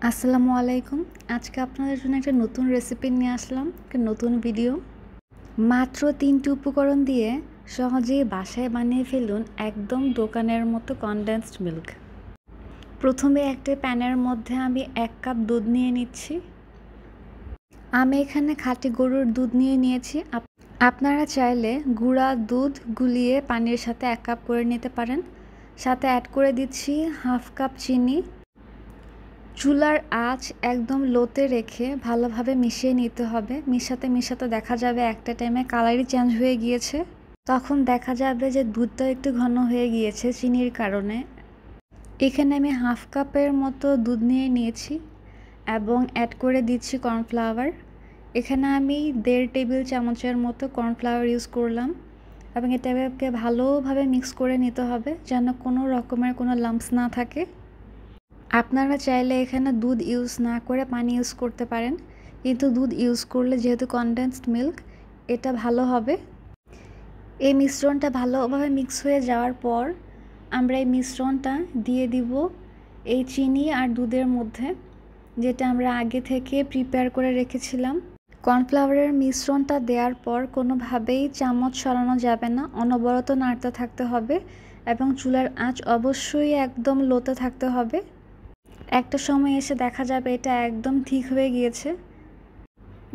আসসালামু আলাইকুম। আজকে আপনাদের জন্য একটা নতুন রেসিপি নিয়ে আসলাম, একটা নতুন ভিডিও। মাত্র ৩টি উপকরণ দিয়ে সহজেই বাসায় বানিয়ে ফেলুন একদম দোকানের মতো কনডেন্সড মিল্ক। প্রথমে একটা প্যানের মধ্যে আমি ১ কাপ দুধ নিয়ে নিচ্ছি। আমি এখানে খাঁটি গরুর দুধ নিয়ে নিয়েছি। আপনারা চাইলে গুঁড়া দুধ গুলিয়ে পানির সাথে ১ কাপ করে নিতে পারেন। সাথে অ্যাড করে দিচ্ছি 1/2 কাপ চিনি। চুলার আঁচ একদম লোতে রেখে ভালোভাবে মিশিয়ে নিতে হবে। মিশাতে দেখা যাবে একটা টাইমে কালারই চেঞ্জ হয়ে গিয়েছে। তখন দেখা যাবে যে দুধটা একটু ঘন হয়ে গিয়েছে চিনির কারণে। এখানে আমি 1/2 কাপের মতো দুধ নিয়ে নিয়েছি এবং অ্যাড করে দিচ্ছি কর্নফ্লাওয়ার। এখানে আমি 1.5 টেবিল চামচের মতো কর্নফ্লাওয়ার ইউজ করলাম এবং এটাকে ভালোভাবে মিক্স করে নিতে হবে যেন কোনো রকমের কোনো লাম্পস না থাকে। আপনারা চাইলে এখানে দুধ ইউজ না করে পানি ইউজ করতে পারেন, কিন্তু দুধ ইউজ করলে যেহেতু কনডেন্সড মিল্ক এটা ভালো হবে। এই মিশ্রণটা ভালোভাবে মিক্স হয়ে যাওয়ার পর আমরা এই মিশ্রণটা দিয়ে দিব এই চিনি আর দুধের মধ্যে, যেটা আমরা আগে থেকে প্রিপেয়ার করে রেখেছিলাম। কর্নফ্লাওয়ারের মিশ্রণটা দেওয়ার পর কোনোভাবেই চামচ সরানো যাবে না, অনবরত নাড়তে থাকতে হবে এবং চুলার আঁচ অবশ্যই একদম লোতে থাকতে হবে। একটা সময় এসে দেখা যাবে এটা একদম ঠিক হয়ে গিয়েছে।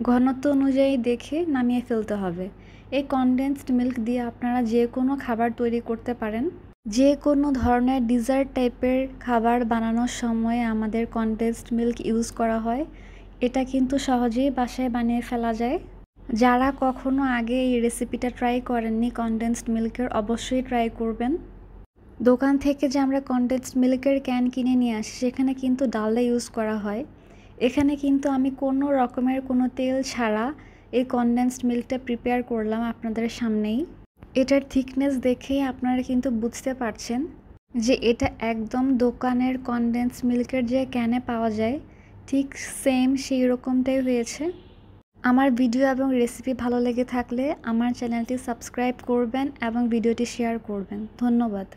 ঘনত্ব অনুযায়ী দেখে নামিয়ে ফেলতে হবে। এই কনডেন্সড মিল্ক দিয়ে আপনারা যে কোনো খাবার তৈরি করতে পারেন। যে কোনো ধরনের ডিজার্ট টাইপের খাবার বানানোর সময় আমাদের কনডেন্সড মিল্ক ইউজ করা হয়। এটা কিন্তু সহজেই বাসায় বানিয়ে ফেলা যায়। যারা কখনো আগে এই রেসিপিটা ট্রাই করেননি কনডেন্সড মিল্কের, অবশ্যই ট্রাই করবেন। দোকান থেকে যে আমরা কনডেন্সড মিল্কের ক্যান কিনে নিয়ে আসি সেখানে কিন্তু ডালডা ইউজ করা হয়। এখানে কিন্তু আমি কোনো রকমের কোনো তেল ছাড়া এই কনডেন্সড মিল্কটা প্রিপেয়ার করলাম আপনাদের সামনেই। এটার থিকনেস দেখেই আপনারা কিন্তু বুঝতে পারছেন যে এটা একদম দোকানের কনডেন্সড মিল্কের যে ক্যানে পাওয়া যায় ঠিক সেম সেই রকমটাই হয়েছে। আমার ভিডিও এবং রেসিপি ভালো লেগে থাকলে আমার চ্যানেলটি সাবস্ক্রাইব করবেন এবং ভিডিওটি শেয়ার করবেন। ধন্যবাদ।